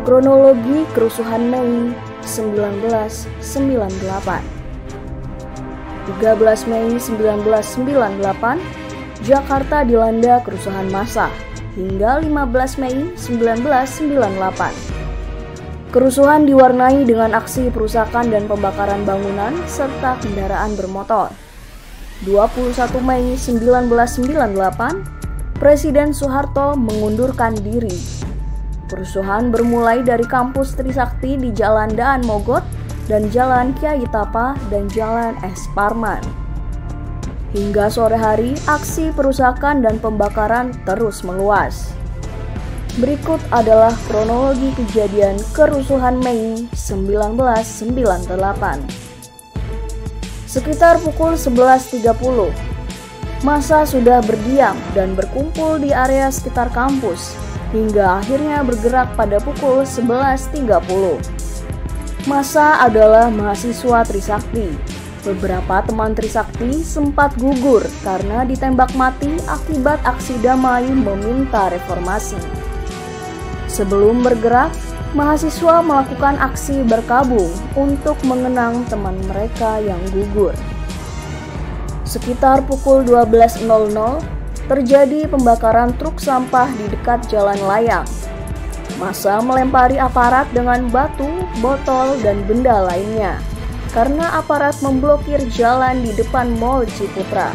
Kronologi kerusuhan Mei 1998. 13 Mei 1998, Jakarta dilanda kerusuhan massa hingga 15 Mei 1998. Kerusuhan diwarnai dengan aksi perusakan dan pembakaran bangunan serta kendaraan bermotor. 21 Mei 1998, Presiden Soeharto mengundurkan diri. Kerusuhan bermulai dari kampus Trisakti di Jalan Daan Mogot dan Jalan Kyai Tapa dan Jalan S. Parman. Hingga sore hari, aksi perusakan dan pembakaran terus meluas. Berikut adalah kronologi kejadian kerusuhan Mei 1998. Sekitar pukul 11.30, massa sudah berdiam dan berkumpul di area sekitar kampus hingga akhirnya bergerak pada pukul 11.30. Massa adalah mahasiswa Trisakti. Beberapa teman Trisakti sempat gugur karena ditembak mati akibat aksi damai meminta reformasi. Sebelum bergerak, mahasiswa melakukan aksi berkabung untuk mengenang teman mereka yang gugur. Sekitar pukul 12.00, terjadi pembakaran truk sampah di dekat jalan layang. Massa melempari aparat dengan batu, botol, dan benda lainnya karena aparat memblokir jalan di depan Mall Ciputra.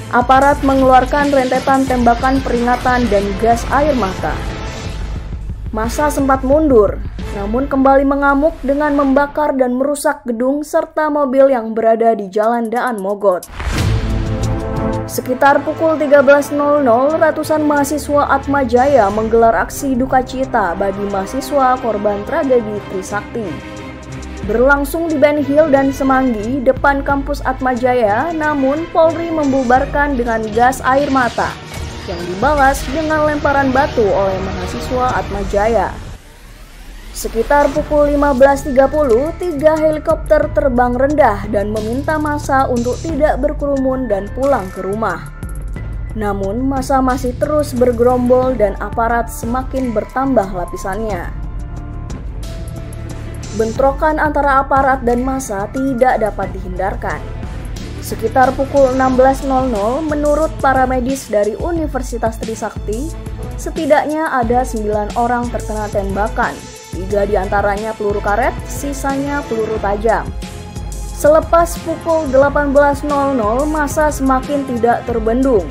Aparat mengeluarkan rentetan tembakan peringatan dan gas air mata. Massa sempat mundur, namun kembali mengamuk dengan membakar dan merusak gedung serta mobil yang berada di Jalan Daan Mogot. Sekitar pukul 13.00, ratusan mahasiswa Atmajaya menggelar aksi duka cita bagi mahasiswa korban tragedi Trisakti. Berlangsung di Ben Hill dan Semanggi, depan kampus Atmajaya, namun Polri membubarkan dengan gas air mata yang dibalas dengan lemparan batu oleh mahasiswa Atmajaya. Sekitar pukul 15.30, 3 helikopter terbang rendah dan meminta massa untuk tidak berkerumun dan pulang ke rumah. Namun massa masih terus bergerombol dan aparat semakin bertambah lapisannya. Bentrokan antara aparat dan massa tidak dapat dihindarkan. Sekitar pukul 16.00, menurut para medis dari Universitas Trisakti, setidaknya ada 9 orang terkena tembakan. 3 diantaranya peluru karet, sisanya peluru tajam. Selepas pukul 18.00, massa semakin tidak terbendung.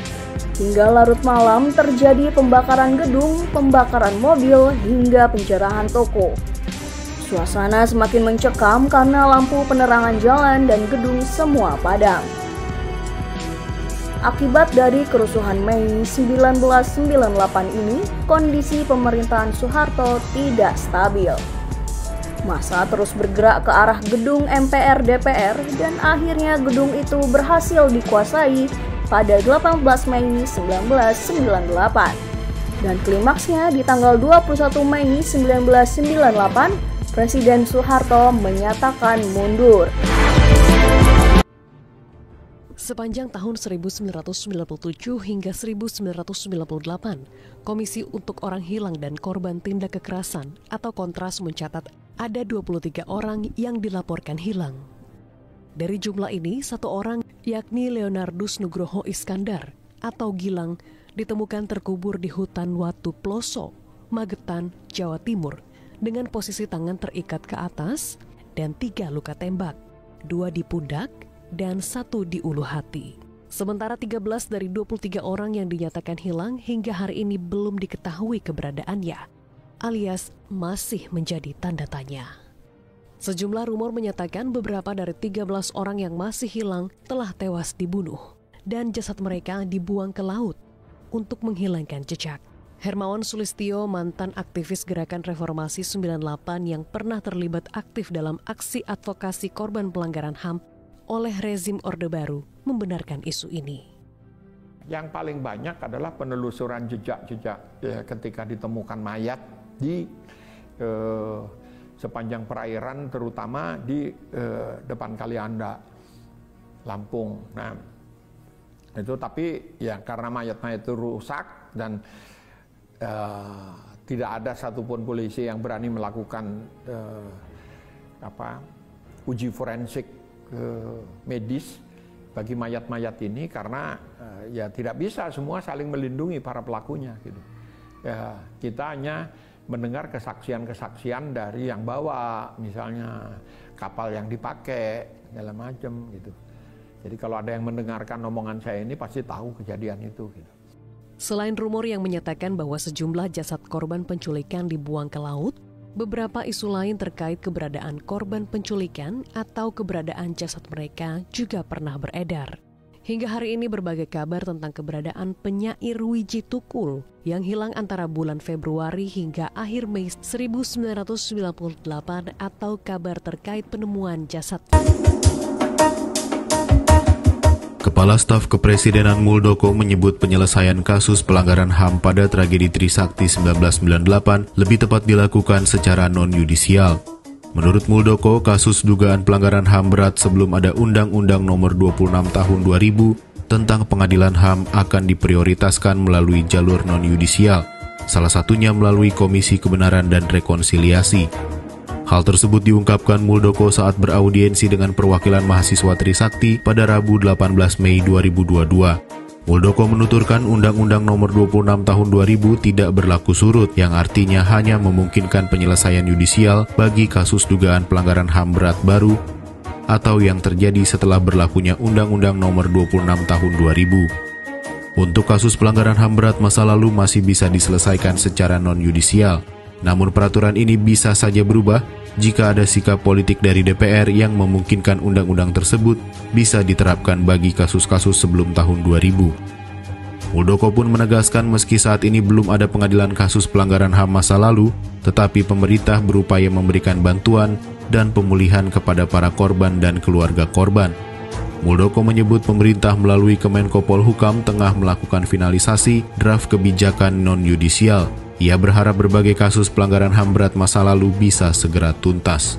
Hingga larut malam terjadi pembakaran gedung, pembakaran mobil, hingga penjarahan toko. Suasana semakin mencekam karena lampu penerangan jalan dan gedung semua padam. Akibat dari kerusuhan Mei 1998 ini, kondisi pemerintahan Soeharto tidak stabil. Massa terus bergerak ke arah gedung MPR DPR dan akhirnya gedung itu berhasil dikuasai pada 18 Mei 1998. Dan klimaksnya di tanggal 21 Mei 1998, Presiden Soeharto menyatakan mundur. Sepanjang tahun 1997 hingga 1998, Komisi untuk Orang Hilang dan Korban Tindak Kekerasan atau Kontras mencatat ada 23 orang yang dilaporkan hilang. Dari jumlah ini, 1 orang yakni Leonardus Nugroho Iskandar atau Gilang ditemukan terkubur di hutan Watu Ploso, Magetan, Jawa Timur dengan posisi tangan terikat ke atas dan 3 luka tembak, 2 di pundak dan 1 di ulu hati. Sementara 13 dari 23 orang yang dinyatakan hilang hingga hari ini belum diketahui keberadaannya, alias masih menjadi tanda tanya. Sejumlah rumor menyatakan beberapa dari 13 orang yang masih hilang telah tewas dibunuh dan jasad mereka dibuang ke laut untuk menghilangkan jejak. Hermawan Sulistyo, mantan aktivis Gerakan Reformasi 98 yang pernah terlibat aktif dalam aksi advokasi korban pelanggaran HAM oleh rezim Orde Baru, membenarkan isu ini. Yang paling banyak adalah penelusuran jejak-jejak ketika ditemukan mayat di sepanjang perairan, terutama di depan Kalianda, Lampung. Nah, itu tapi ya karena mayat-mayat itu rusak dan tidak ada satupun polisi yang berani melakukan uji forensik medis bagi mayat-mayat ini karena ya tidak bisa semua saling melindungi para pelakunya gitu. Ya, kita hanya mendengar kesaksian-kesaksian dari yang bawa, misalnya kapal yang dipakai segala macam gitu. Jadi kalau ada yang mendengarkan omongan saya ini pasti tahu kejadian itu gitu. Selain rumor yang menyatakan bahwa sejumlah jasad korban penculikan dibuang ke laut, beberapa isu lain terkait keberadaan korban penculikan atau keberadaan jasad mereka juga pernah beredar. Hingga hari ini berbagai kabar tentang keberadaan penyair Wiji Tukul yang hilang antara bulan Februari hingga akhir Mei 1998 atau kabar terkait penemuan jasad. Kepala Staf Kepresidenan Muldoko menyebut penyelesaian kasus pelanggaran HAM pada tragedi Trisakti 1998 lebih tepat dilakukan secara non-yudisial. Menurut Muldoko, kasus dugaan pelanggaran HAM berat sebelum ada Undang-Undang Nomor 26 Tahun 2000 tentang Pengadilan HAM akan diprioritaskan melalui jalur non-yudisial, salah satunya melalui Komisi Kebenaran dan Rekonsiliasi. Hal tersebut diungkapkan Muldoko saat beraudiensi dengan perwakilan mahasiswa Trisakti pada Rabu 18 Mei 2022. Muldoko menuturkan Undang-Undang Nomor 26 Tahun 2000 tidak berlaku surut, yang artinya hanya memungkinkan penyelesaian yudisial bagi kasus dugaan pelanggaran HAM berat baru atau yang terjadi setelah berlakunya Undang-Undang Nomor 26 Tahun 2000. Untuk kasus pelanggaran HAM berat masa lalu masih bisa diselesaikan secara non-yudisial. Namun peraturan ini bisa saja berubah jika ada sikap politik dari DPR yang memungkinkan undang-undang tersebut bisa diterapkan bagi kasus-kasus sebelum tahun 2000. Muldoko pun menegaskan meski saat ini belum ada pengadilan kasus pelanggaran HAM masa lalu, tetapi pemerintah berupaya memberikan bantuan dan pemulihan kepada para korban dan keluarga korban. Muldoko menyebut pemerintah melalui Kemenko Polhukam tengah melakukan finalisasi draft kebijakan non-yudisial. Ia berharap berbagai kasus pelanggaran HAM berat masa lalu bisa segera tuntas.